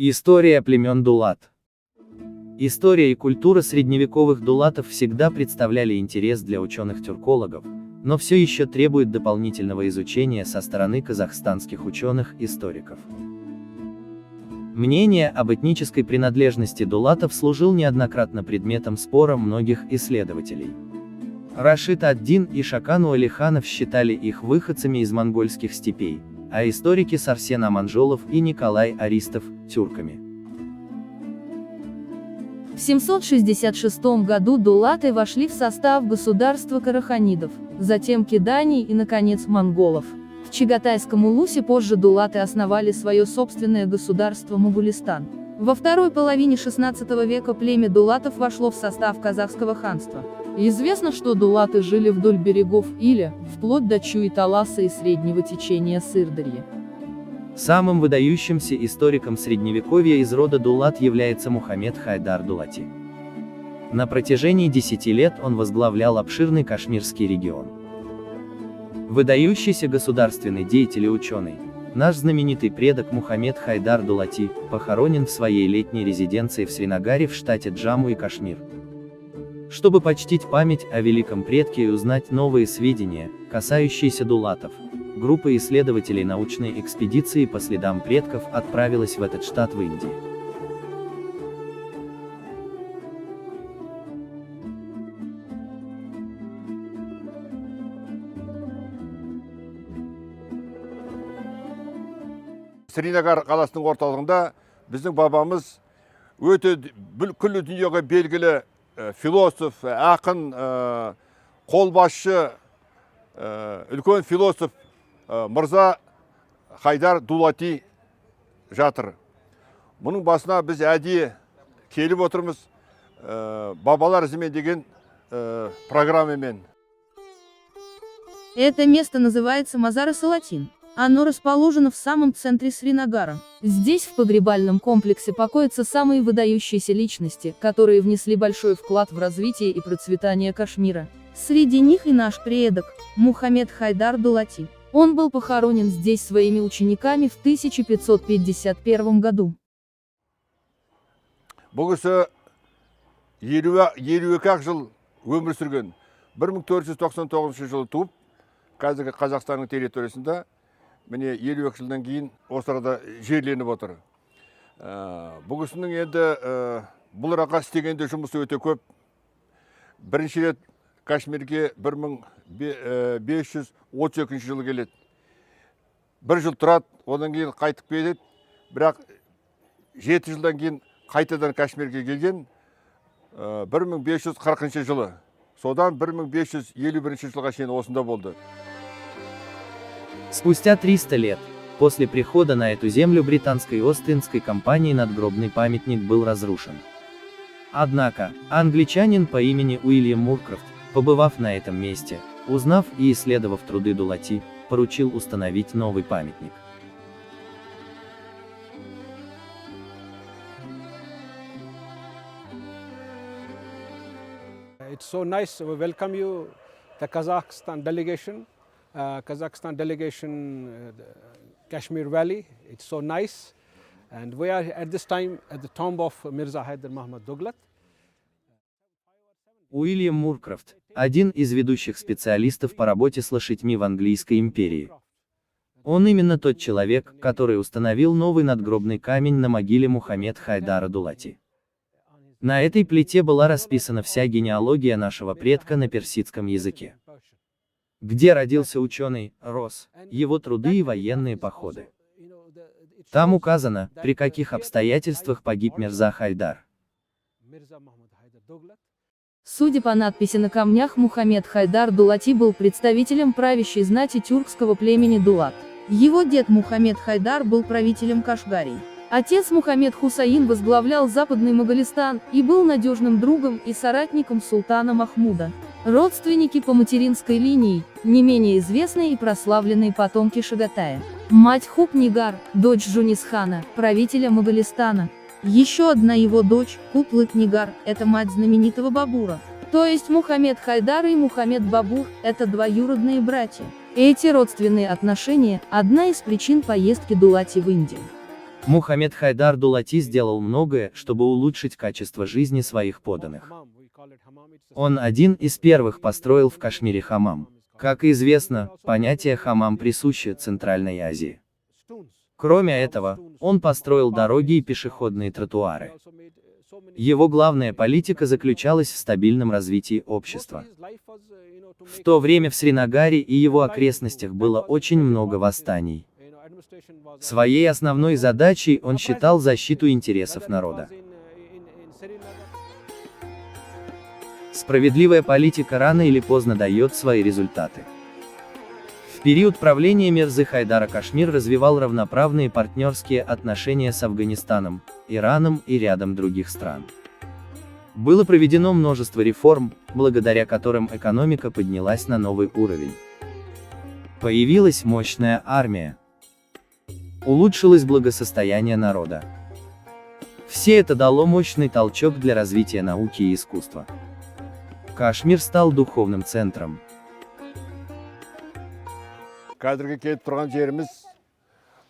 История племен Дулат. История и культура средневековых дулатов всегда представляли интерес для ученых-тюркологов, но все еще требует дополнительного изучения со стороны казахстанских ученых-историков. Мнение об этнической принадлежности дулатов служил неоднократно предметом спора многих исследователей. Рашид ад-Дин и Шакан Уалиханов считали их выходцами из монгольских степей, а историки Сарсен Аманжолов и Николай Аристов – тюрками. В 766 году дулаты вошли в состав государства караханидов, затем киданий и, наконец, монголов. В Чагатайском улусе позже дулаты основали свое собственное государство Мугулистан. Во второй половине XVI века племя дулатов вошло в состав казахского ханства. Известно, что дулаты жили вдоль берегов Иля, вплоть до Чуи-Таласа и среднего течения Сырдарья. Самым выдающимся историком средневековья из рода дулат является Мухаммед Хайдар Дулати. На протяжении 10 лет он возглавлял обширный Кашмирский регион. Выдающийся государственный деятель и ученый, наш знаменитый предок Мухаммед Хайдар Дулати, похоронен в своей летней резиденции в Сринагаре в штате Джамму и Кашмир. Чтобы почтить память о великом предке и узнать новые сведения, касающиеся дулатов, группа исследователей научной экспедиции по следам предков отправилась в этот штат в Индии. Сринагар қаласының орталығында біздің бабамыз өте күллі дүниеге белгілі философ, ақын, қолбасшы, үлкен философ Мырза Хайдар Дулати жатыр. Мұның басына біз әдейі келіп отырмыз бабалар ізімен деген программамен. Это место называется Мазар-и-Салатин. Оно расположено в самом центре Сринагара. Здесь в погребальном комплексе покоятся самые выдающиеся личности, которые внесли большой вклад в развитие и процветание Кашмира. Среди них и наш предок, Мухаммед Хайдар Дулати. Он был похоронен здесь своими учениками в 1551 году. Бұл кісі 52 жыл өмір сүрген. 1499 жылы туып, қазіргі Қазақстанның территориясында міне 52 жылдан кейін осы арада жерленіп отыр. Бұл кісінің енді бұл араға істегенде жұмысы өте көп. Бірінші рет Кашмирге 1532 жылы келеді. Бір жыл тұрады, одан кейін қайтып келеді. Бірақ 7 жылдан кейін қайтадан Кашмирге келген 1540 жылы. Содан 1551 жылға шейін осында болды. Спустя 300 лет, после прихода на эту землю британской Ост-Индской компании надгробный памятник был разрушен. Однако, англичанин по имени Уильям Муркрофт, побывав на этом месте, узнав и исследовав труды Дулати, поручил установить новый памятник. It's so nice. We welcome you, the Kazakhstan delegation. Kazakhstan delegation, Kashmir Valley. It's so nice, and we are at this time at the tomb of Mirza Hyder Muhammad Duglat. Уильям Муркрофт – один из ведущих специалистов по работе с лошадьми в английской империи. Он именно тот человек, который установил новый надгробный камень на могиле Мухаммед Хайдара Дулати. На этой плите была расписана вся генеалогия нашего предка на персидском языке. Где родился ученый, рос, его труды и военные походы. Там указано, при каких обстоятельствах погиб Мирза Хайдар. Судя по надписи на камнях, Мухаммед Хайдар Дулати был представителем правящей знати тюркского племени Дулат. Его дед Мухаммед Хайдар был правителем Кашгарии. Отец Мухаммед Хусаин возглавлял Западный Моголистан и был надежным другом и соратником султана Махмуда. Родственники по материнской линии, не менее известные и прославленные потомки Шагатая. Мать Хуп-Нигар, дочь Джунисхана, правителя Моголистана. Еще одна его дочь, Кутлык-Нигар, это мать знаменитого Бабура. То есть Мухаммед Хайдар и Мухаммед Бабур – это двоюродные братья. Эти родственные отношения – одна из причин поездки Дулати в Индию. Мухаммед Хайдар Дулати сделал многое, чтобы улучшить качество жизни своих подданных. Он один из первых построил в Кашмире хамам. Как известно, понятие хамам присуще Центральной Азии. Кроме этого, он построил дороги и пешеходные тротуары. Его главная политика заключалась в стабильном развитии общества. В то время в Сринагаре и его окрестностях было очень много восстаний. Своей основной задачей он считал защиту интересов народа. Справедливая политика рано или поздно дает свои результаты. В период правления Мирзы Хайдара Кашмир развивал равноправные партнерские отношения с Афганистаном, Ираном и рядом других стран. Было проведено множество реформ, благодаря которым экономика поднялась на новый уровень. Появилась мощная армия. Улучшилось благосостояние народа. Все это дало мощный толчок для развития науки и искусства. Кашмир стал духовным центром. Қазіргі келіп тұрған жеріміз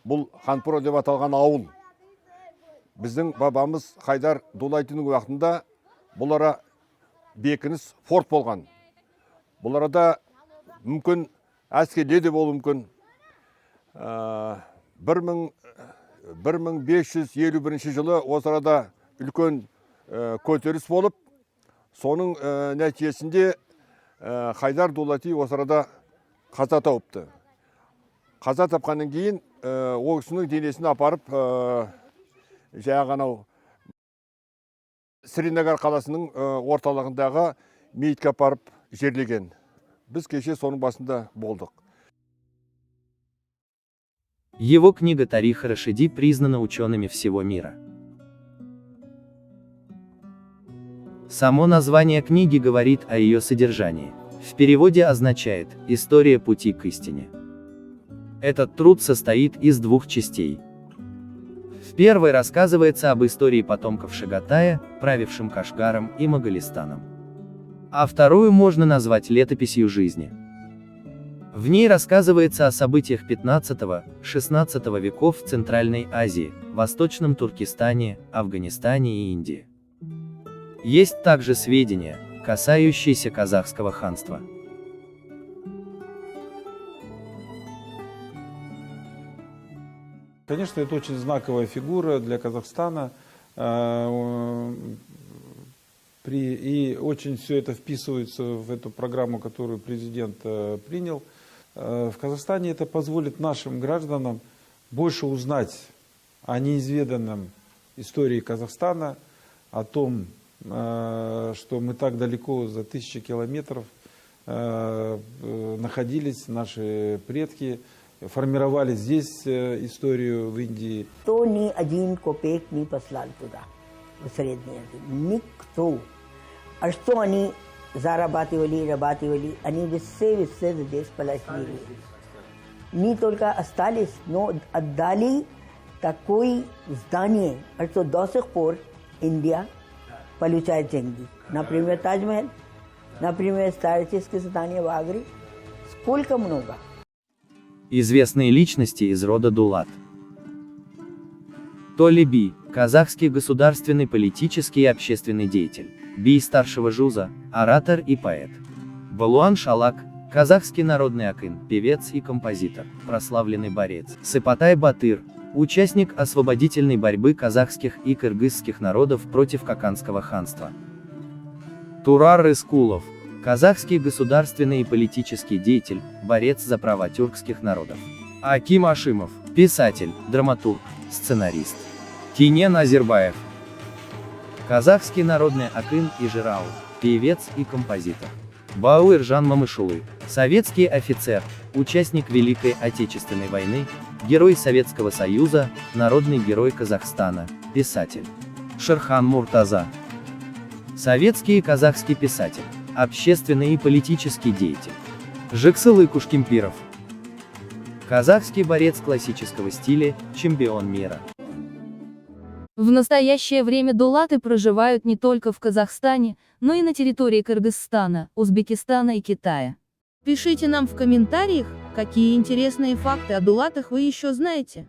бұл Ханпура деп аталған ауыл. Біздің бабамыз Хайдар Дулатидің уақытында бұл ара бекініс форт болған. Бұл арада мүмкін әскерде де болуы мүмкін. 1551 жылы осы арада үлкен көтеріліс болып, соның нәтижесінде Хайдар Дулати осы арада қаза тауыпты. Қаза тапқаннан кейін ол кісінің денесін апарып жаңағы Сринагар қаласының орталығындағы мейітке апарып жерлеген. Біз кеше соның басында болдық. Его книга «Тарих Рашиди» признана учеными всего мира. Само название книги говорит о ее содержании. В переводе означает «История пути к истине». Этот труд состоит из двух частей. В первой рассказывается об истории потомков Шагатая, правившим Кашгаром и Моголистаном. А вторую можно назвать летописью жизни. В ней рассказывается о событиях 15-16 веков в Центральной Азии, Восточном Туркестане, Афганистане и Индии. Есть также сведения, касающиеся казахского ханства. Конечно, это очень знаковая фигура для Казахстана, и очень все это вписывается в эту программу, которую президент принял. В Казахстане это позволит нашим гражданам больше узнать о неизведанном истории Казахстана, о том, что мы так далеко, за тысячи километров, находились, наши предки, формировали здесь историю в Индии. То ни один копеек не послал туда, в Средней Азии. Никто. А что они зарабатывали, они везде здесь полосили. Не только остались, но отдали такое здание, что до сих пор Индия получает деньги. Например, Тадж-Махал, например, исторические здания в Агре. Сколько много. Известные личности из рода Дулат. Толи Би, казахский государственный политический и общественный деятель. Би старшего Жуза, оратор и поэт. Балуан Шалак, казахский народный акын, певец и композитор, прославленный борец. Сыпатай Батыр, участник освободительной борьбы казахских и кыргызских народов против Каканского ханства. Турар Рыскулов, казахский государственный и политический деятель, борец за права тюркских народов. Аким Ашимов, писатель, драматург, сценарист. Кинен Азербаев, казахский народный акын и жирау, певец и композитор. Бауэр Жан Мамышулы, советский офицер, участник Великой Отечественной войны, герой Советского Союза, народный герой Казахстана, писатель. Шерхан Муртаза, советский и казахский писатель, общественный и политический деятель. Жексылы Кушкимпиров, казахский борец классического стиля, чемпион мира. В настоящее время дулаты проживают не только в Казахстане, но и на территории Кыргызстана, Узбекистана и Китая. Пишите нам в комментариях, какие интересные факты о дулатах вы еще знаете.